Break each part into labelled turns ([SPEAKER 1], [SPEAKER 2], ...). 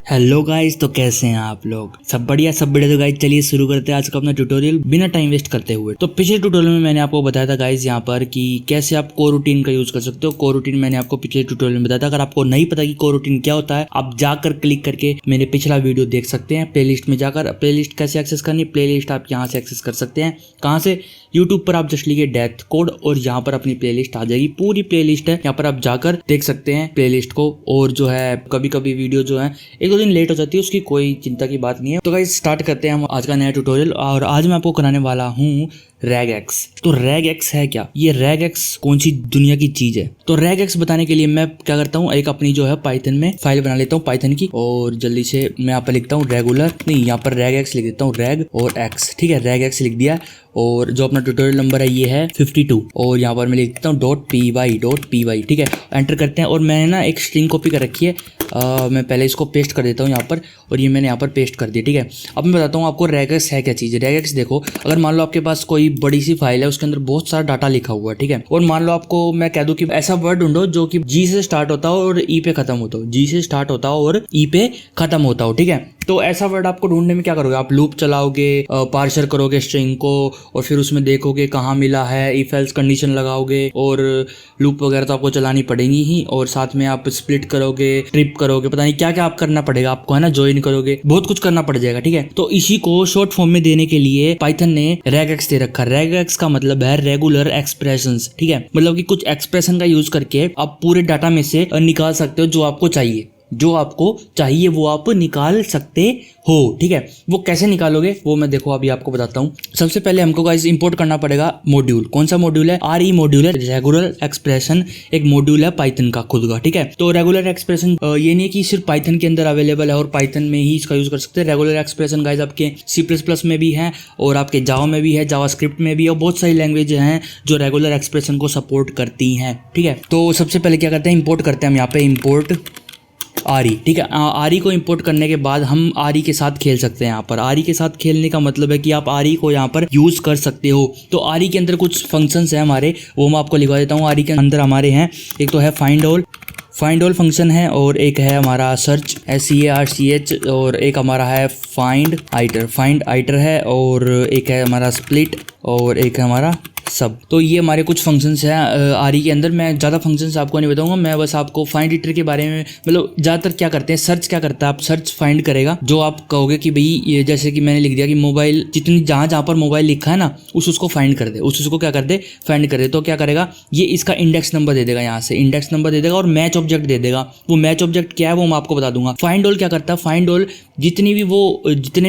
[SPEAKER 1] Hello guys, तो कैसे हैं आप लोग? सब बढ़िया तो गाइस चलिए शुरू करते हैं आज का अपना ट्यूटोरियल बिना टाइम वेस्ट करते हुए। तो पिछले ट्यूटोरियल में मैंने आपको बताया था गाइस यहाँ पर कि कैसे आप कोरूटीन का यूज कर सकते हो। कोरूटीन मैंने आपको पिछले ट्यूटोरियल में बताया था। अगर आपको नहीं पता कि कोरूटीन क्या होता है, आप जाकर क्लिक करके मेरे पिछला वीडियो देख सकते हैं। प्लेलिस्ट में जाकर प्लेलिस्ट कैसे एक्सेस करनी, प्लेलिस्ट आप यहाँ से एक्सेस कर सकते हैं। कहाँ से? यूट्यूब पर आप जस्ट लिखिए डेथ कोड और यहाँ पर अपनी प्लेलिस्ट आ जाएगी। पूरी प्लेलिस्ट है, यहाँ पर आप जाकर देख सकते हैं प्लेलिस्ट को। और जो है कभी कभी वीडियो जो है एक दो दिन लेट हो जाती है, उसकी कोई चिंता की बात नहीं है। तो गाइस स्टार्ट करते हैं हम आज का नया ट्यूटोरियल। और आज मैं आपको कराने वाला हूँ रेगएक्स। तो रेगएक्स है क्या? ये रेगएक्स कौन सी दुनिया की चीज है? तो रेगएक्स बताने के लिए मैं क्या करता हूँ, एक अपनी जो है पाइथन में फाइल बना लेता हूँ पाइथन की। और जल्दी से मैं यहाँ पर लिखता हूँ रेगुलर, नहीं यहाँ पर रेगएक्स लिख देता हूँ, रेग और एक्स। ठीक है, रेगएक्स लिख दिया। और जो अपना ट्यूटोरियल नंबर है ये है 52। और यहाँ पर मैं लिख देता हूँ .py। ठीक है, एंटर करते हैं। और मैंने ना एक स्ट्रिंग कॉपी कर रखी है, मैं पहले इसको पेस्ट कर देता हूँ यहाँ पर। और ये मैंने यहाँ पर पेस्ट कर दिया। ठीक है, अब मैं बताता हूँ आपको रेगएक्स है क्या चीज़। रेगएक्स देखो, अगर मान लो आपके पास कोई बड़ी सी फाइल है, उसके अंदर बहुत सारा डाटा लिखा हुआ है। ठीक है, और मान लो आपको मैं कह दूं कि ऐसा वर्ड ढूंढो जो कि जी से स्टार्ट होता हो और ई पे खत्म होता हो, जी से स्टार्ट होता हो और ई पे खत्म होता हो। ठीक है, तो ऐसा वर्ड आपको ढूंढने में क्या करोगे, आप लूप चलाओगे, पार्सर करोगे स्ट्रिंग को, और फिर उसमें देखोगे कहाँ मिला है, इफ एल्स कंडीशन लगाओगे, और लूप वगैरह तो आपको चलानी पड़ेगी ही। और साथ में आप स्प्लिट करोगे, ट्रिप करोगे, पता नहीं क्या क्या आप करना पड़ेगा आपको, है ना, ज्वाइन करोगे, बहुत कुछ करना पड़ जाएगा। ठीक है, तो इसी को शॉर्ट फॉर्म में देने के लिए पाइथन ने रेगएक्स दे रखा। रेगएक्स का मतलब है रेगुलर एक्सप्रेशंस। ठीक है, मतलब कि कुछ एक्सप्रेशन का यूज करके आप पूरे डाटा में से निकाल सकते हो जो आपको चाहिए। जो आपको चाहिए वो आप निकाल सकते हो। ठीक है, वो कैसे निकालोगे वो मैं देखो अभी आपको बताता हूँ। सबसे पहले हमको गाइस इंपोर्ट करना पड़ेगा मॉड्यूल। कौन सा मॉड्यूल है? RE मॉड्यूल है, रेगुलर एक्सप्रेशन एक मॉड्यूल है पाइथन का खुद का। ठीक है, तो रेगुलर एक्सप्रेशन ये नहीं कि सिर्फ पाइथन के अंदर अवेलेबल है और पाइथन में ही इसका यूज कर सकते हैं। रेगुलर एक्सप्रेशन गाइस आपके C++ में भी है, और आपके जावा में भी है, जावास्क्रिप्ट में भी है, और बहुत सारी लैंग्वेज हैं जो रेगुलर एक्सप्रेशन को सपोर्ट करती हैं। ठीक है, तो सबसे पहले क्या करते हैं, इंपोर्ट करते हैं हम यहाँ पे इंपोर्ट RE। ठीक है, RE को इंपोर्ट करने के बाद हम RE के साथ खेल सकते हैं। यहाँ पर RE के साथ खेलने का मतलब है कि आप RE को यहाँ पर यूज कर सकते हो। तो RE के अंदर कुछ फंक्शंस हैं हमारे, वो मैं आपको लिखवा देता हूँ। RE के अंदर हमारे हैं, एक तो है फाइंड ऑल फंक्शन है, और एक है हमारा सर्च SEARCH, और एक हमारा है फाइंड आइटर है, और एक है हमारा स्प्लिट, और एक है हमारा सब। तो ये हमारे कुछ फंक्शंस हैं RE के अंदर। मैं ज़्यादा फंक्शंस आपको नहीं बताऊंगा, मैं बस आपको फाइंड इटर के बारे में, मतलब ज़्यादातर क्या करते हैं, सर्च क्या करता है, आप सर्च फाइंड करेगा। जो आप कहोगे कि भाई ये, जैसे कि मैंने लिख दिया कि मोबाइल, जितनी जहाँ पर मोबाइल लिखा है ना, उसको फाइंड कर दे, उसको क्या कर दे, फाइंड कर दे। तो क्या करेगा, ये इसका इंडेक्स नंबर दे देगा, यहाँ से इंडेक्स नंबर दे देगा, और मैच ऑब्जेक्ट दे देगा। वो मैच ऑब्जेक्ट क्या है वो मैं आपको बता दूंगा। फाइंड ऑल क्या करता है, फाइंड ऑल जितने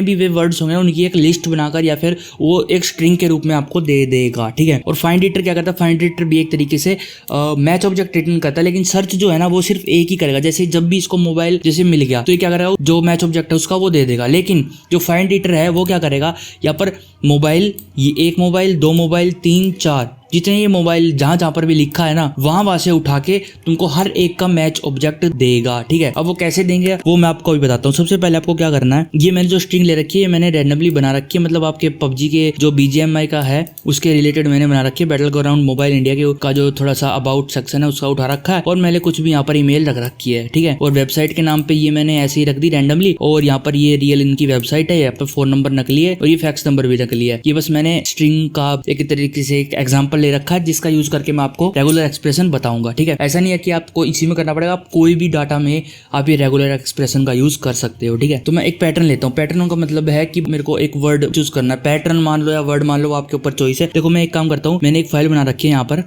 [SPEAKER 1] भी वे वर्ड्स होंगे उनकी एक लिस्ट बनाकर या फिर वो एक स्ट्रिंग के रूप में आपको दे देगा। ठीक है, और फाइंड इटर क्या करता है, फाइंड इटर भी एक तरीके से मैच ऑब्जेक्ट रिटर्न करता है, लेकिन सर्च जो है ना वो सिर्फ एक ही करेगा। जैसे जब भी इसको मोबाइल जैसे मिल गया तो ये क्या करेगा, जो मैच ऑब्जेक्ट है उसका वो दे देगा। लेकिन जो फाइंड इटर है वो क्या करेगा, यहाँ पर मोबाइल, ये एक मोबाइल, दो मोबाइल, 3, 4, जितने ये मोबाइल जहां पर भी लिखा है ना, वहां से उठा के तुमको हर एक का मैच ऑब्जेक्ट देगा। ठीक है, अब वो कैसे देंगे वो मैं आपको भी बताता हूँ। सबसे पहले आपको क्या करना है, ये मैंने जो स्ट्रिंग ले रखी है मैंने रैंडमली बना रखी है, मतलब आपके PUBG के जो BGMI का है उसके रिलेटेड मैंने बना रखी है। बैटल ग्राउंड मोबाइल इंडिया का जो थोड़ा सा अबाउट सेक्शन है उसका उठा रखा है, और मैंने कुछ भी यहाँ पर ईमेल रख रखी है। ठीक है, और वेबसाइट के नाम पे ये मैंने ऐसे ही रख दी रैंडमली, और यहाँ पर ये रियल इनकी वेबसाइट है, यहाँ पर फोन नंबर नकली है और ये फैक्स नंबर भी नकली है। ये बस मैंने स्ट्रिंग का एक तरीके से एक एग्जाम्पल ले रखा है जिसका यूज करके मैं आपको रेगुलर एक्सप्रेशन बताऊंगा। ठीक है, ऐसा नहीं है कि आपको इसी में करना पड़ेगा, आप कोई भी डाटा में आप ये रेगुलर एक्सप्रेशन का यूज कर सकते हो। ठीक है, तो मैं एक पैटर्न लेता हूँ। पैटर्न का मतलब है कि मेरे को एक वर्ड चूज करना है, पैटर्न मान लो या वर्ड मान लो, आपके ऊपर चॉइस है। देखो मैं एक काम करता हूँ, मैंने एक फाइल बना रखी है यहाँ पर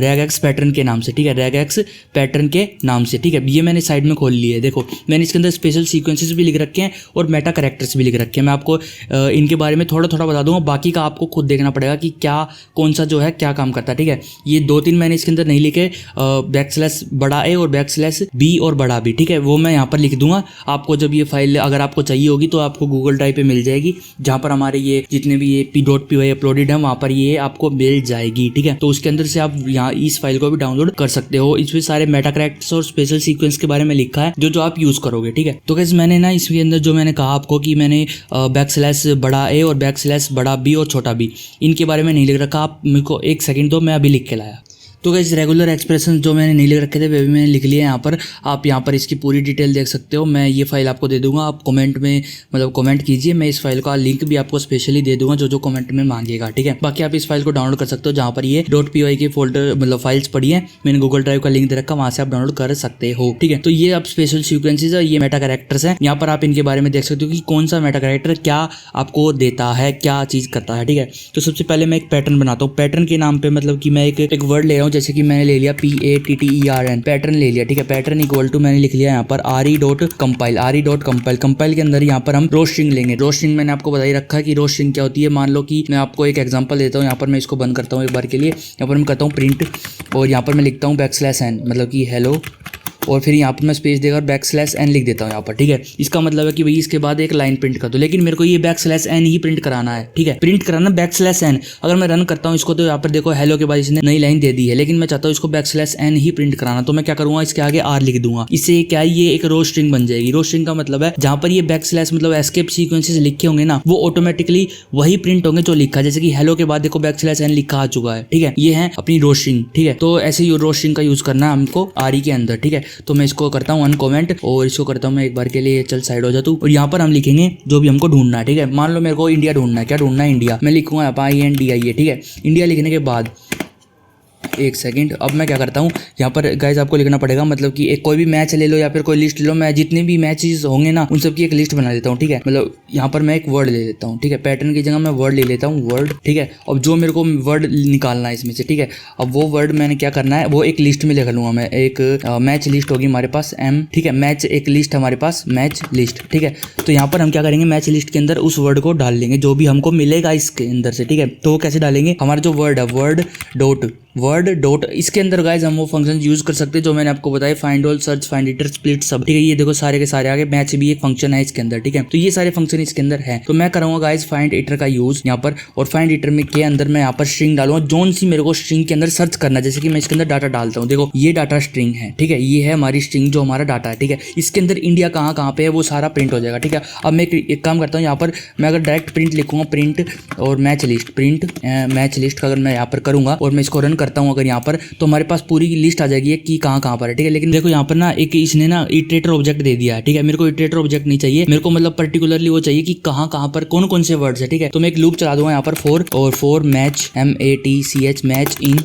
[SPEAKER 1] रेगएक्स पैटर्न के नाम से। ठीक है, रेगएक्स पैटर्न के नाम से। ठीक है, ये मैंने साइड में खोल ली है। देखो मैंने इसके अंदर स्पेशल सीक्वेंसेस भी लिख रखे हैं और मेटा कैरेक्टर्स भी लिख रखे हैं। मैं आपको इनके बारे में थोड़ा थोड़ा बता दूंगा, बाकी का आपको खुद देखना पड़ेगा कि क्या कौन सा जो है क्या काम करता है। ठीक है, ये 2-3 मैंने इसके अंदर नहीं लिखे, बैकस्लैश बड़ा A और बैकस्लैश B और बड़ा B। ठीक है, वो मैं यहाँ पर लिख दूंगा। आपको जब ये फाइल अगर आपको चाहिए होगी तो आपको गूगल ड्राइव पे मिल जाएगी, जहाँ पर हमारे ये जितने भी ये p.py अपलोडेड है वहाँ पर ये आपको मिल जाएगी। ठीक है, तो उसके अंदर से आप यहाँ इस फाइल को भी डाउनलोड कर सकते हो। इसमें सारे मेटा कैरेक्टर्स और स्पेशल सीक्वेंस के बारे में लिखा है जो आप यूज करोगे। ठीक है, तो गाइस मैंने ना इसके अंदर जो मैंने कहा आपको कि मैंने बैकस्लैश बड़ा A और बैकस्लैश बड़ा B और छोटा B इनके बारे में नहीं लिख रखा। आप मेरे को एक सेकंड दो, मैं अभी लिख के लाया। तो गाइस रेगुलर एक्सप्रेशन जो मैंने नहीं लिख रखे थे वे भी मैंने लिख लिए यहाँ पर। आप यहाँ पर इसकी पूरी डिटेल देख सकते हो। मैं ये फाइल आपको दे दूंगा, आप कमेंट में मतलब कमेंट कीजिए, मैं इस फाइल का लिंक भी आपको स्पेशली दे दूंगा जो कमेंट में मांगेगा, ठीक है। बाकी आप इस फाइल को डाउनलोड कर सकते हो जहाँ पर ये .py की फोल्डर मतलब फाइल्स पड़ी है, मैंने गूगल ड्राइव का लिंक दे रखा, वहां से आप डाउनलोड कर सकते हो, ठीक है। तो ये आप स्पेशल सीक्वेंसेज है, ये मेटा कैरेक्टर्स है, यहाँ पर आप इनके बारे में देख सकते हो कि कौन सा मेटा कैरेक्टर क्या आपको देता है, क्या चीज करता है, ठीक है। तो सबसे पहले मैं एक पैटर्न बनाता हूँ। पैटर्न के नाम पे मतलब कि मैं एक वर्ड ले रहा हूँ, जैसे कि मैंने ले लिया PATTERN, पैटर्न ले लिया, ठीक है। पैटर्न इक्वल टू मैंने लिख लिया यहाँ पर RE.compile कंपाइल के अंदर यहाँ पर हम रो स्ट्रिंग लेंगे। रो स्ट्रिंग मैंने आपको बता ही रखा है कि रो स्ट्रिंग क्या होती है। मान लो कि मैं आपको एक एग्जांपल देता हूँ, यहाँ पर मैं इसको बंद करता हूँ एक बार के लिए। यहाँ पर मैं करता हूँ प्रिंट और यहाँ पर मैं लिखता हूँ \n मतलब कि हेलो, और फिर यहाँ पर मैं स्पेस देकर \n लिख देता हूँ यहाँ पर, ठीक है। इसका मतलब है कि भाई इसके बाद एक लाइन प्रिंट कर दो, लेकिन मेरे को ये \n ही प्रिंट कराना है, ठीक है। प्रिंट कराना \n। अगर मैं रन करता हूँ इसको तो यहाँ पर देखो हेलो के बाद इसने नई लाइन दे दी है, लेकिन मैं चाहता हूँ इसको \n ही प्रिंट कराना। तो मैं क्या करूँगा, इसके आगे R लिख दूंगा। इससे क्या है, ये एक रो स्ट्रिंग बन जाएगी। रो स्ट्रिंग का मतलब है जहाँ पर ये / मतलब एस्केप सीक्वेंसेस लिखे होंगे ना, वो ऑटोमेटिकली वही प्रिंट होंगे जो लिखा, जैसे कि हेलो के बाद देखो \n लिखा आ चुका है, ठीक है। ये है अपनी रो स्ट्रिंग, ठीक है। तो ऐसे ही रो स्ट्रिंग का यूज करना है हमको RE के अंदर, ठीक है। तो मैं इसको करता हूँ अनकमेंट और इसको करता हूँ मैं एक बार के लिए, चल साइड हो जा तू। और यहाँ पर हम लिखेंगे जो भी हमको ढूंढना है, ठीक है। मान लो मेरे को इंडिया ढूंढना है, क्या ढूंढना है, इंडिया। मैं लिखूंगा यहाँ पर INDIA, ठीक है। इंडिया लिखने के बाद एक सेकंड, अब मैं क्या करता हूँ, यहाँ पर गाइज आपको लिखना पड़ेगा, मतलब कि एक कोई भी मैच ले लो या फिर कोई लिस्ट ले लो, मैं जितने भी मैचेस होंगे ना उन सब की एक लिस्ट बना लेता हूँ, ठीक है। मतलब यहाँ पर मैं एक वर्ड ले लेता हूँ, ठीक है। पैटर्न की जगह मैं वर्ड ले लेता हूँ, वर्ड, ठीक है। अब जो मेरे को वर्ड निकालना है इसमें से, ठीक है। अब वो वर्ड मैंने क्या करना है, वो एक लिस्ट में लिख लूंगा मैं। एक मैच लिस्ट होगी हमारे पास M, ठीक है। मैच एक लिस्ट हमारे पास, मैच लिस्ट, ठीक है। तो यहाँ पर हम क्या करेंगे, मैच लिस्ट के अंदर उस वर्ड को डाल लेंगे जो भी हमको मिलेगा इसके अंदर से, ठीक है। तो वो कैसे डालेंगे, हमारा जो वर्ड है वर्ड डॉट इसके अंदर गाइज हम वो फंक्शन यूज कर सकते हैं जो मैंने आपको बताया, find all, search, find hitter, split, सब, ठीक है। ये देखो सारे के सारे आगे मैच भी एक फंक्शन है इसके अंदर, ठीक है। तो ये सारे फंक्शन इसके अंदर है। तो मैं करूंगा गाइज फाइंड इटर का यूज यहाँ पर, और फाइंड इटर में के अंदर मैं यहाँ पर स्ट्रिंग डालूंगा, जोन सी मेरे को स्ट्रिंग के अंदर सर्च करना है। जैसे कि मैं इसके अंदर डाटा डालता हूँ, देखो ये डाटा स्ट्रिंग है, ठीक है। ये है हमारी स्ट्रिंग जो हमारा डाटा है, ठीक है। इसके अंदर इंडिया कहाँ पे है वो सारा प्रिंट हो जाएगा, ठीक है। अब मैं एक काम करता हूँ, यहाँ पर मैं अगर डायरेक्ट प्रिंट लिखूंगा, प्रिंट और match list, print match list का अगर मैं यहाँ पर करूंगा और मैं इसको रन करता हूँ अगर यहाँ पर, तो हमारे पास पूरी लिस्ट आ जाएगी कि कहाँ पर है, ठीक है। लेकिन देखो यहाँ पर ना एक इसने ना इटरेटर ऑब्जेक्ट दे दिया है, ठीक है। मेरे को इटरेटर ऑब्जेक्ट नहीं चाहिए, मेरे को मतलब पर्टिकुलरली वो चाहिए कि कहाँ पर कौन कौन से वर्ड्स है, ठीक है। तो मैं एक लूप चला दूंगा यहाँ पर for match MATCH match in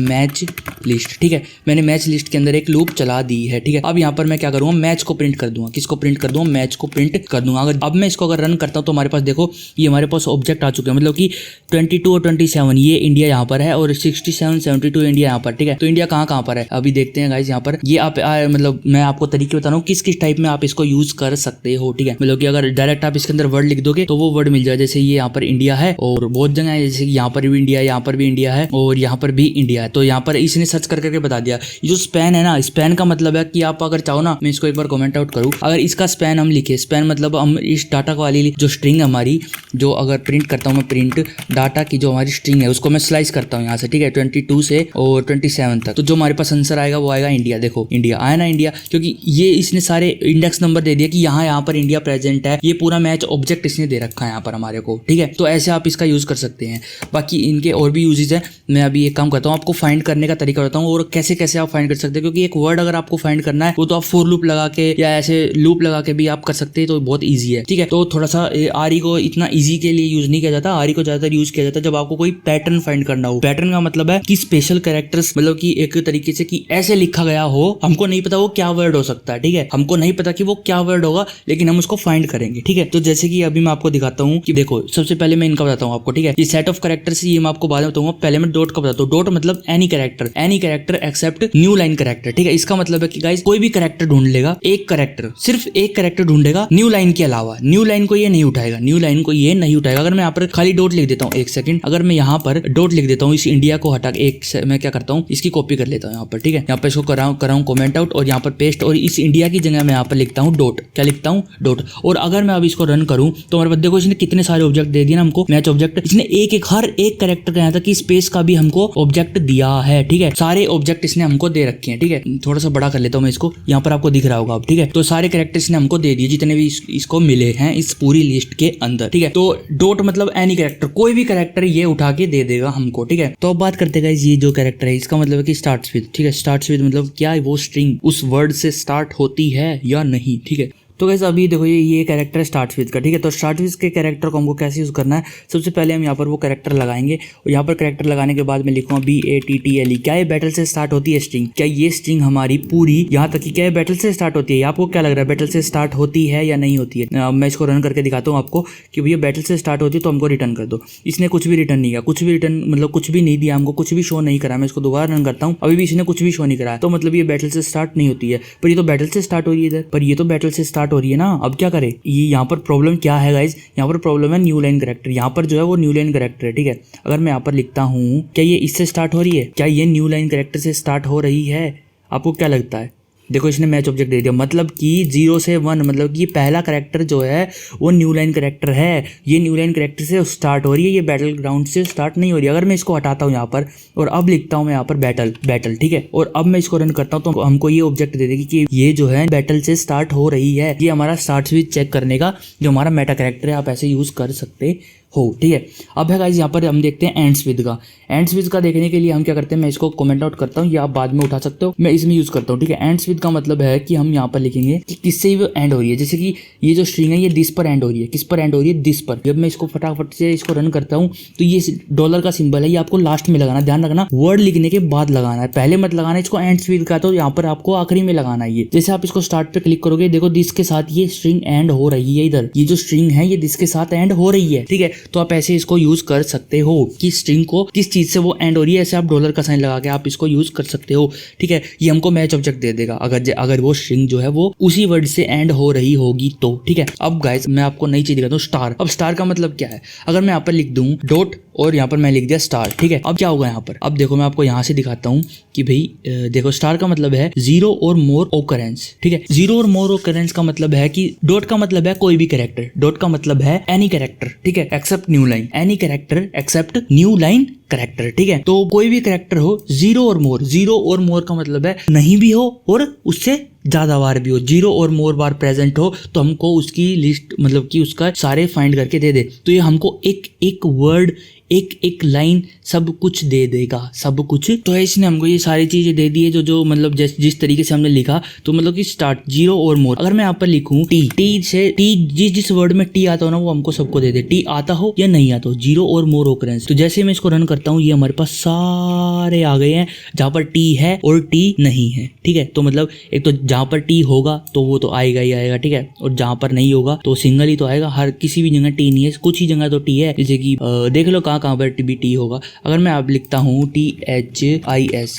[SPEAKER 1] match list, ठीक है। मैंने मैच लिस्ट के अंदर एक लूप चला दी है, ठीक है। अब यहाँ पर मैं क्या करूँगा, मैच को प्रिंट कर दूंगा, किसको प्रिंट कर दूंगा, मैच को प्रिंट कर दूंगा। अगर अब मैं इसको अगर रन करता हूँ तो हमारे पास देखो ये हमारे पास ऑब्जेक्ट आ चुके हैं, मतलब कि 22 और 27 ये इंडिया यहाँ पर है और 67 72 इंडिया यहाँ पर, ठीक है। तो इंडिया कहाँ पर है अभी देखते हैं गाइज। यहाँ पर ये आप मतलब मैं आपको तरीके बता रहा हूँ किस किस टाइप में आप इसको यूज कर सकते हो, ठीक है। मतलब कि अगर डायरेक्ट आप इसके अंदर वर्ड लिख दोगे तो वो वर्ड मिल जाए, जैसे ये यहाँ पर इंडिया है और बहुत जगह है, जैसे यहाँ पर भी इंडिया है, यहाँ पर भी इंडिया है और यहाँ पर भी इंडिया है। तो यहाँ पर इसने सर्च करके बता दिया। ये जो स्पैन है ना, स्पैन का मतलब है कि आप अगर चाहो ना, मैं इसको एक बार कमेंट आउट करूँ, अगर इसका स्पैन हम लिखे, स्पैन मतलब हम इस डाटा वाली जो स्ट्रिंग हमारी जो अगर प्रिंट करता हूँ मैं, प्रिंट डाटा की जो हमारी स्ट्रिंग है उसको मैं स्लाइस करता हूँ यहाँ से, ठीक है। 22 से और 27 तक, तो जो हमारे पास आंसर आएगा वो आएगा इंडिया। देखो इंडिया आया ना, इंडिया, क्योंकि ये इसने सारे इंडेक्स नंबर दे दिया कि यहाँ पर इंडिया प्रेजेंट है। ये पूरा मैच ऑब्जेक्ट इसने दे रखा है यहाँ पर हमारे को, ठीक है। तो ऐसे आप इसका यूज कर सकते हैं। बाकी इनके और भी यूजेज है। मैं अभी एक काम करता हूँ, आपको फाइंड करने का तरीका बताता हूँ और कैसे कैसे आप फाइंड कर सकते हैं, क्योंकि एक वर्ड अगर आपको फाइंड करना है वो तो आप फॉर लूप लगा के या ऐसे लूप लगा के भी आप कर सकते हैं, तो बहुत ईजी है, ठीक है। तो थोड़ा सा RE को इतना ईजी के लिए यूज नहीं किया जाता, RE को ज्यादातर यूज किया जाता है जब आपको कोई पैटर्न फाइंड करना हो। पैटर्न का मतलब है कि स्पेशल कैरेक्टर्स, मतलब कि एक तरीके से कि ऐसे लिखा गया हो, हमको नहीं पता वो क्या वर्ड हो सकता है, ठीक है। हमको नहीं पता कि वो क्या वर्ड होगा, लेकिन हम उसको फाइंड करेंगे, ठीक है। तो जैसे कि अभी मैं आपको दिखाता हूँ कि देखो सबसे पहले मैं इनका बताता हूँ आपको, ठीक है। ये सेट ऑफ कैरेक्टर्स ये मैं आपको बाद में बताऊंगा, पहले मैं डॉट का बताता हूँ। डॉट मतलब any character except new line character, ठीक है। इसका मतलब है कि गाइस कोई भी कैरेक्टर ढूंढ लेगा, एक कैरेक्टर, सिर्फ एक कैरेक्टर ढूंढेगा न्यू लाइन के अलावा, न्यू लाइन को ये नहीं उठाएगा, न्यू लाइन को ये नहीं उठाएगा। अगर मैं यहाँ पर खाली डॉट लिख देता हूँ, एक सेकंड, अगर मैं यहाँ पर डॉट लिख देता हूँ, इस इंडिया को हटा के मैं क्या करता हूँ, इसकी कॉपी कर लेता हूँ यहाँ पर, ठीक है। यहाँ पर इसको कराऊँ कमेंट आउट और यहाँ पर पेस्ट, और इस इंडिया की जगह मैं यहाँ पर लिखता हूँ डॉट, क्या लिखता हूँ, डॉट। और अगर मैं अब इसको रन करूँ तो हमारे पास देखो इसने कितने सारे ऑब्जेक्ट दे दिए ना हमको, मैच ऑब्जेक्ट। इसने हर एक कैरेक्टर का यहाँ तक कि स्पेस का भी हमको ऑब्जेक्ट दिया है, ठीक है। सारे ऑब्जेक्ट इसने हमको दे रखे हैं, ठीक है। थोड़ा सा बड़ा कर लेता हूँ मैं इसको, यहाँ पर आपको दिख रहा होगा अब, ठीक है। तो सारे कैरेक्टर इसने हमको दे दिए जितने भी इसको मिले हैं इस पूरी लिस्ट के अंदर, ठीक है। तो डॉट मतलब एनी कैरेक्टर, कोई भी कैरेक्टर ये उठा के दे देगा हमको, ठीक है। तो अब बात करते हैं ये जो कैरेक्टर है इसका मतलब है कि स्टार्ट्स विद, ठीक है। स्टार्ट्स विद मतलब क्या वो स्ट्रिंग उस वर्ड से स्टार्ट होती है या नहीं, ठीक है। तो गाइस अभी देखो ये कैरेक्टर स्टार्ट्स विद का, ठीक है। तो स्टार्ट्स विद के कैरेक्टर को हमको कैसे यूज करना है, सबसे पहले हम यहाँ पर वो कैरेक्टर लगाएंगे और यहाँ पर कैरेक्टर लगाने के बाद मैं लिखूंगा BATTLE। क्या ये बैटल से स्टार्ट होती है स्ट्रिंग, क्या ये स्ट्रिंग हमारी पूरी यहाँ तक की क्या ये बैटल से स्टार्ट होती है, आपको क्या लग रहा है बैटल से स्टार्ट होती है या नहीं होती है। मैं इसको रन करके दिखाता हूँ आपको कि भैया बैटल से स्टार्ट होती है तो हमको रिटर्न कर दो। इसने कुछ भी रिटर्न नहीं किया, कुछ भी रिटर्न मतलब कुछ भी नहीं दिया हमको, कुछ भी शो नहीं करा। मैं इसको दोबारा रन करता हूँ, अभी भी इसने कुछ भी शो नहीं करा, तो मतलब ये बैटल से स्टार्ट नहीं होती है। पर ये तो बैटल से स्टार्ट हो रही है इधर, पर ये तो बैटल से स्टार्ट हो रही है ना। अब क्या करे, ये यहाँ पर प्रॉब्लम क्या है गाइज, यहाँ पर प्रॉब्लम है न्यू लाइन कैरेक्टर। यहाँ पर जो है वो न्यू लाइन कैरेक्टर है, ठीक है। अगर मैं यहाँ पर लिखता हूँ क्या ये इससे स्टार्ट हो रही है, क्या ये न्यू लाइन कैरेक्टर से स्टार्ट हो रही है, आपको क्या लगता है। देखो इसने मैच ऑब्जेक्ट दे दिया, मतलब कि 0 से 1, मतलब कि पहला कैरेक्टर जो है वो न्यू लाइन कैरेक्टर है। ये न्यू लाइन कैरेक्टर से स्टार्ट हो रही है, ये बैटल ग्राउंड से स्टार्ट नहीं हो रही है। अगर मैं इसको हटाता हूँ यहाँ पर और अब लिखता हूँ मैं यहाँ पर बैटल, ठीक है, और अब मैं इसको रन करता हूँ तो हमको ये ऑब्जेक्ट दे देगी कि ये जो है बैटल से स्टार्ट हो रही है। ये हमारा स्टार्ट विद चेक करने का जो हमारा मेटा कैरेक्टर है, आप ऐसे यूज कर सकते हो, ठीक है। अब है गाइस यहाँ पर हम देखते हैं एंड्स विद का। एंड्स विद का देखने के लिए हम क्या करते हैं, मैं इसको कमेंट आउट करता हूँ या आप बाद में उठा सकते हो, मैं इसमें यूज करता हूँ, ठीक है। एंड्स विद का मतलब है कि हम यहाँ पर लिखेंगे कि किससे वो एंड हो रही है। जैसे कि ये जो स्ट्रिंग है ये दिस पर एंड हो रही है, किस पर एंड हो रही है, दिस पर। जब मैं इसको फटाफट से इसको रन करता हूँ तो ये डॉलर का सिंबल है, ये आपको लास्ट में लगाना, ध्यान रखना वर्ड लिखने के बाद लगाना है, पहले मत लगाना इसको एंड्स विद का, तो यहाँ पर आपको आखिरी में लगाना है ये। जैसे आप इसको स्टार्ट पे क्लिक करोगे, देखो दिस के साथ ये स्ट्रिंग एंड हो रही है, इधर ये जो स्ट्रिंग है ये दिस के साथ एंड हो रही है, ठीक है। तो आप ऐसे इसको यूज कर सकते हो कि स्ट्रिंग को किस चीज से वो एंड हो रही है, ऐसे आप डॉलर का साइन लगा के आप इसको यूज कर सकते हो, ठीक है। ये हमको मैच ऑब्जेक्ट दे देगा अगर वो स्ट्रिंग जो है वो उसी वर्ड से एंड हो रही होगी तो, ठीक है। अब गाइस मैं आपको नई चीज दिखाता हूँ, स्टार। अब स्टार का मतलब क्या है, अगर मैं यहाँ पर लिख दूं डॉट और यहाँ पर मैं लिख दिया स्टार, ठीक है। अब क्या होगा यहाँ पर, अब देखो मैं आपको यहाँ से दिखाता हूँ कि भाई देखो स्टार का मतलब है 0 और मोर ओकरेंस, ठीक है। 0 और मोर ओकरेंस का मतलब है कि डॉट का मतलब है कोई भी कैरेक्टर, डॉट का मतलब है एनी कैरेक्टर, ठीक है, except new line, any character except new line character, ठीक है। तो कोई भी कैरेक्टर हो 0 और मोर, 0 और मोर का मतलब है नहीं भी हो और उससे ज्यादा बार भी हो, 0 और मोर बार प्रेजेंट हो तो हमको उसकी लिस्ट मतलब कि उसका सारे फाइंड करके दे दे। तो ये हमको एक एक वर्ड एक लाइन सब कुछ दे देगा, सब कुछ। तो है इसने हमको ये सारी चीजें दे दी है जो मतलब जिस तरीके से हमने लिखा। तो मतलब कि स्टार्ट 0 और मोर, अगर मैं यहाँ पर लिखूं टी से जिस वर्ड में टी आता हो ना वो हमको सबको दे दे, टी आता हो या नहीं आता हो, 0 और मोर ओकरेंस। तो जैसे मैं इसको रन करता हूँ ये हमारे पास सारे आ गए हैं जहाँ पर टी है और टी नहीं है, ठीक है। तो मतलब एक तो जहाँ पर टी होगा तो वो तो आएगा ही आएगा, ठीक है, और जहाँ पर नहीं होगा तो सिंगल ही तो आएगा। हर किसी भी जगह टी नहीं है, कुछ ही जगह तो टी है, जैसे कि देख लो कहाँ पर भी टी होगा। अगर मैं आप लिखता हूँ THIS,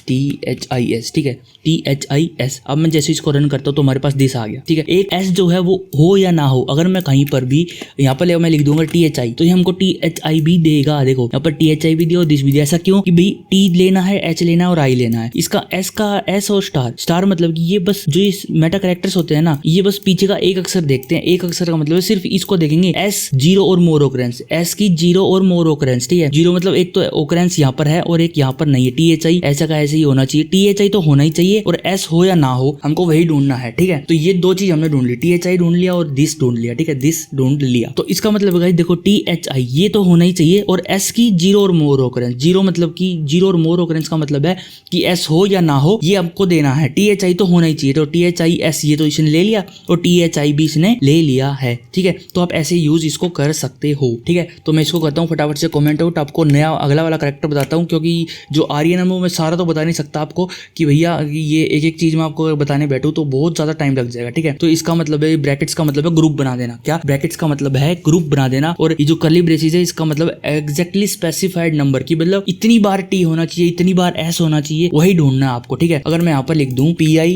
[SPEAKER 1] ठीक है, THIS। अब मैं जैसे इसको रन करता हूँ तो हमारे पास दिस आ गया, ठीक है। एक एस जो है वो हो या ना हो, अगर मैं कहीं पर भी यहाँ पर मैं लिख दूंगा THI तो ये हमको THI भी देगा। देखो यहाँ पर THI भी दिया और दिस भी दिया। ऐसा क्यों कि भाई टी लेना है, एच लेना है और आई लेना है। इसका एस और स्टार मतलब कि ये बस जो इस मेटा कैरेक्टर्स होते हैं ना, ये बस पीछे का एक अक्षर देखते हैं। एक अक्षर का मतलब सिर्फ इसको देखेंगे, एस 0 और मोर ओकरेंस, एस की 0 और मोर ओकरेंस, ठीक है। 0 मतलब एक तो ओकरेंस यहाँ पर है और एक यहाँ पर नहीं है। THI ऐसा का ऐसे ही होना चाहिए, THI तो होना ही चाहिए और एस हो या ना हो हमको वही ढूंढना है, ठीक है। तो ये दो चीज हमने ढूंढ ली, THI ढूंढ लिया और दिस ढूंढ लिया, ठीक है, दिस ढूंढ लिया। तो इसका मतलब है देखो THI ये तो होना ही चाहिए और एस की 0 और मोर ओकरेंस, 0 मतलब कि 0 और मोर ओकरेंस का मतलब है कि एस हो या ना हो ये हमको देना है। THI तो होना ही चाहिए, तो THIS ये तो इसने ले लिया और THI भी इसने ले लिया है, ठीक है। तो आप ऐसे यूज इसको कर सकते हो, ठीक है। तो मैं इसको करता हूँ फटाफट से कमेंट आउट, आपको नया अगला वाला कैरेक्टर बताता हूँ क्योंकि जो आर्यन है वो मैं सारा तो बता नहीं सकता आपको कि भैया ये एक एक चीज मैं आपको बताने बैठूं तो बहुत ज्यादा टाइम लग जाएगा, ठीक है। तो इसका मतलब है ब्रैकेट्स का मतलब है ग्रुप बना देना, क्या ब्रैकेट्स का मतलब है ग्रुप बना देना, और ये जो कर्ली ब्रेसेस है इसका मतलब एग्जैक्टली स्पेसिफाइड नंबर की मतलब इतनी बार टी होना चाहिए, इतनी बार एस होना चाहिए, वही ढूंढना है आपको, ठीक है। अगर मैं यहाँ पर लिख दूं PI,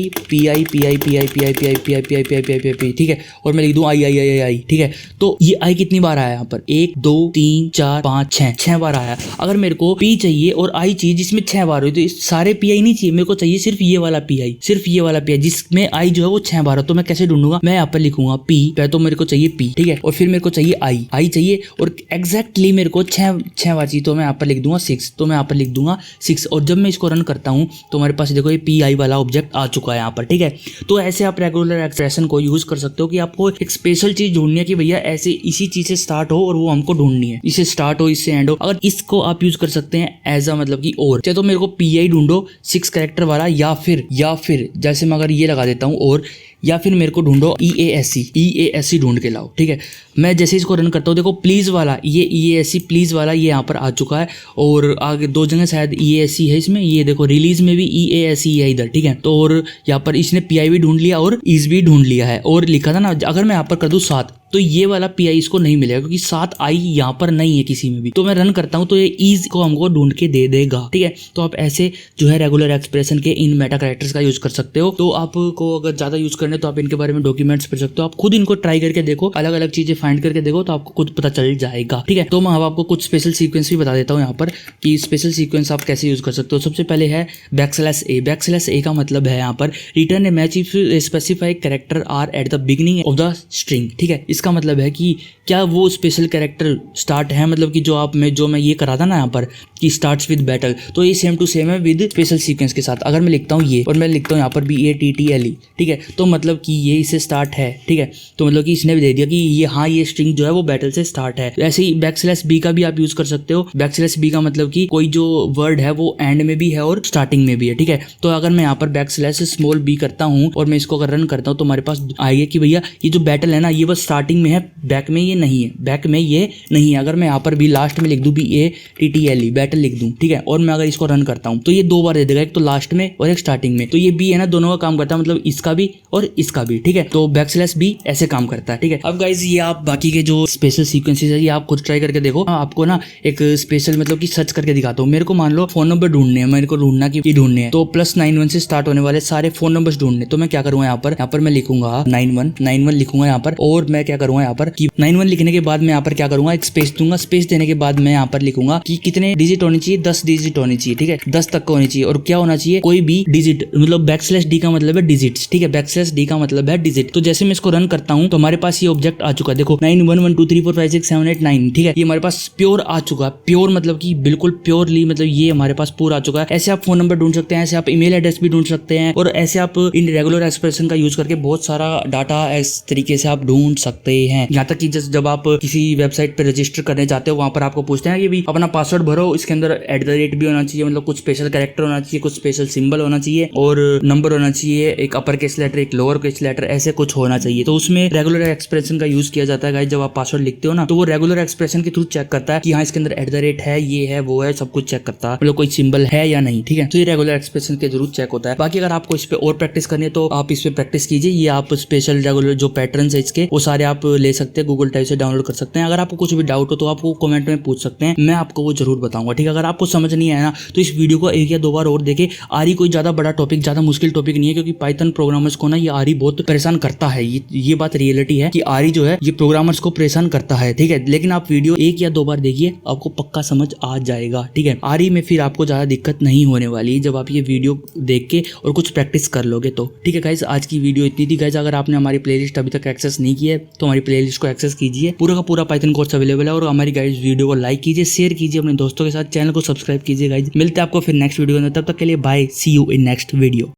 [SPEAKER 1] ठीक है, और मैं लिख दूं I, ठीक है, तो ये आई कितनी बार आया यहाँ पर 1 2 3 4 5 6, 6 बार आया। अगर मेरे को पी चाहिए और आई चाहिए जिसमें 6 बार हुई, तो इस सारे पी आई नहीं चाहिए, मेरे को चाहिए सिर्फ ये वाला पी आई, सिर्फ ये वाला पी आई जिसमें आई जो है वो 6 बार हो। तो मैं कैसे ढूंढूंगा, मैं यहाँ पर लिखूंगा पी, पहले तो मेरे को चाहिए पी, ठीक है, और फिर मेरे को चाहिए आई चाहिए और एग्जैक्टली मेरे को 6 बार चाहिए, तो मैं यहाँ पर लिख दूंगा 6, तो मैं यहाँ पर लिख दूंगा 6। और जब मैं इसको रन करता हूँ तो हमारे पास देखो ये पी आई वाला ऑब्जेक्ट आ चुका है यहाँ पर, ठीक है। तो ऐसे आप रेगुलर एक्सप्रेशन को यूज कर सकते हो कि आपको एक स्पेशल चीज ढूंढनी है कि भैया ऐसे इसी चीज से स्टार्ट हो और वो हमको ढूंढनी है, इससे स्टार्ट हो इससे एंड हो। अगर इसको आप यूज कर सकते हैं एज अ मतलब कि और चाहे तो मेरे को पी आई ढूंढो 6 कैरेक्टर वाला, या फिर जैसे मैं अगर ये लगा देता हूँ और, या फिर मेरे को ढूंढो EASC ढूंढ के लाओ, ठीक है। मैं जैसे इसको रन करता हूँ देखो प्लीज वाला, ये EASC प्लीज वाला ये यहाँ पर आ चुका है, और आगे 2 जगह शायद EASC है इसमें, ये देखो रिलीज में भी EASC है इधर, ठीक है। तो और यहाँ पर इसने PI भी ढूंढ लिया और ईज भी ढूंढ लिया है, और लिखा था ना अगर मैं यहाँ पर कर दूँ 7 तो ये वाला PI इसको नहीं मिलेगा क्योंकि 7 आई यहाँ पर नहीं है किसी में भी। तो मैं रन करता हूँ तो ये ईज को हमको ढूंढ के दे देगा, ठीक है। तो आप ऐसे जो है रेगुलर एक्सप्रेशन के इन मेटा कैरेक्टर्स का यूज कर सकते हो। तो आपको अगर ज्यादा यूज करने तो आप इनके बारे में डॉक्यूमेंट्स पढ़ सकते हो, आप खुद इनको ट्राई करके देखो, अलग अलग चीजें फाइंड करके देखो तो आपको खुद पता चल जाएगा, ठीक है। तो मैं अब आपको कुछ स्पेशल सीक्वेंस भी बता देता हूँ यहाँ पर कि स्पेशल सीक्वेंस आप कैसे यूज कर सकते हो। सबसे पहले है _A का मतलब है यहाँ पर return a match if specify character are at the beginning of the string, ठीक है। इसका मतलब है कि क्या वो स्पेशल कैरेक्टर स्टार्ट है, मतलब कि जो मैं ये करा था ना यहाँ पर कि स्टार्ट्स विद बैटल, तो ये सेम टू सेम है विद स्पेशल सीक्वेंस के साथ। अगर मैं लिखता हूँ ये और मैं लिखता हूँ यहाँ पर BATTLE, ठीक है, तो मतलब कि ये इससे स्टार्ट है, ठीक है। तो मतलब कि इसने भी दे दिया कि ये हाँ ये स्ट्रिंग जो है वो बैटल से स्टार्ट है। ऐसे ही _B का भी आप यूज कर सकते हो। _B का मतलब कि कोई जो वर्ड है वो एंड में भी है और स्टार्टिंग में भी है, ठीक है। तो अगर मैं यहाँ पर _B करता हूँ और मैं इसको अगर रन करता हूँ तो हमारे पास आएगा कि भैया ये जो बैटल है ना ये बस स्टार्टिंग में है, बैक में ये नहीं है, बैक में ये नहीं है। अगर मैं यहाँ पर भी लास्ट में लिख दूँ BATTLE बैटल लिख दूँ, ठीक है, और मैं अगर इसको रन करता हूँ तो ये 2 बार दे देगा, एक तो लास्ट में और एक स्टार्टिंग में। तो ये B है ना दोनों का काम करता है, मतलब इसका भी और इसका भी, ठीक है। तो _B ऐसे काम करता है, ठीक है। अब गाइज ये आप बाकी के जो स्पेशल सीक्वेंसेस है ये आप खुद ट्राई करके देखो। आपको ना एक स्पेशल मतलब कि सर्च करके दिखाता हूँ। मेरे को मान लो फोन नंबर ढूंढने हैं, मेरे को ढूंढना कि ये ढूंढने हैं, तो +91 से स्टार्ट होने वाले सारे फोन नंबर्स ढूंढने। तो मैं क्या करूँगा यहाँ पर मैं लिखूंगा 91 लिखूंगा यहाँ पर, और मैं क्या करूँगा यहाँ पर कि 91 लिखने के बाद मैं यहाँ पर क्या करूंगा एक स्पेस दूंगा। स्पेस देने के बाद मैं यहाँ पर लिखूंगा कि कितने डिजिट होनी चाहिए, 10 डिजिट होनी चाहिए, ठीक है, 10 तक होनी चाहिए। और क्या होना चाहिए, कोई भी डिजिट, मतलब _D का मतलब है डिजिट्स, ठीक है, _D का मतलब है डिजिट। तो जैसे मैं इसको रन करता हूँ तो हमारे पास ये ऑब्जेक्ट आ चुका है, देखो 9 1 1 2 3 4 5 6 7 8 9, ठीक है। ये हमारे पास प्योर आ चुका है, प्योर मतलब कि बिल्कुल प्योरली, मतलब ये हमारे पास पूरा आ चुका है। ऐसे आप फोन नंबर ढूंढ सकते हैं, ऐसे आप ईमेल एड्रेस भी ढूंढ सकते हैं, और ऐसे आप इन रेगुलर एक्सप्रेशन का यूज करके बहुत सारा डाटा इस तरीके से आप ढूंढ सकते हैं। यहाँ तक कि जब आप किसी वेबसाइट पे रजिस्टर करने जाते हो वहां पर आपको पूछते हैं कि भी अपना पासवर्ड भरो, इसके अंदर @ भी होना चाहिए, मतलब कुछ स्पेशल कैरेक्टर होना चाहिए, कुछ स्पेशल सिंबल होना चाहिए, और नंबर होना चाहिए, एक अपर केस लेटर एक लोअर केस लेटर, ऐसे कुछ होना चाहिए। तो उसमें रेगुलर एक्सप्रेशन का यूज किया जाता है गाइस। जब आप पासवर्ड लिखते हो ना तो वो रेगुलर एक्सप्रेशन के थ्रू चेक करता है कि हाँ इसके अंदर @ है, ये है, वो है, सब कुछ चेक करता है, मतलब कोई सिंबल है या नहीं, ठीक है। तो ये रेगुलर एक्सप्रेशन के थ्रू चेक होता है। बाकी अगर आपको इस पे और प्रैक्टिस करनी है तो आप इस पे प्रैक्टिस कीजिए। ये आप स्पेशल रेगुलर जो पैटर्न है इसके वो सारे आप ले सकते हैं, गूगल टाइप से डाउनलोड कर सकते हैं। अगर आपको कुछ भी डाउट हो तो आपको कमेंट में पूछ सकते हैं, मैं आपको वो जरूर बताऊंगा, ठीक है। अगर आपको समझ नहीं आया ना तो इस वीडियो को 1 या 2 बार और देखे। आरी कोई ज्यादा बड़ा टॉपिक, ज्यादा मुश्किल टॉपिक नहीं है, क्योंकि पाइथन प्रोग्रामर्स को ना ये आरी बहुत परेशान करता है। ये बात रियलिटी है कि आरी जो है ये प्रोग्रामर्स को परेशान करता है, ठीक है। लेकिन आप वीडियो 1 या 2 बार देखिए, आपको पक्का समझ आ जाएगा, ठीक है। आरी में फिर आपको ज्यादा दिक्कत नहीं होने वाली जब आप ये वीडियो देख के और कुछ प्रैक्टिस कर लोगे तो, ठीक है गाइस। आज की वीडियो इतनी थी गाइस। अगर आपने हमारी प्लेलिस्ट अभी तक एक्सेस नहीं की है तो हमारी प्लेलिस्ट को एक्सेस कीजिए, पूरा का पूरा पाइथन कोर्स अवेलेबल है। और हमारी गाइस वीडियो को लाइक कीजिए, शेयर कीजिए अपने दोस्तों के साथ, चैनल को सब्सक्राइब कीजिए गाइस। मिलते हैं आपको फिर नेक्स्ट वीडियो में, तब तक के लिए bye, see you in next video.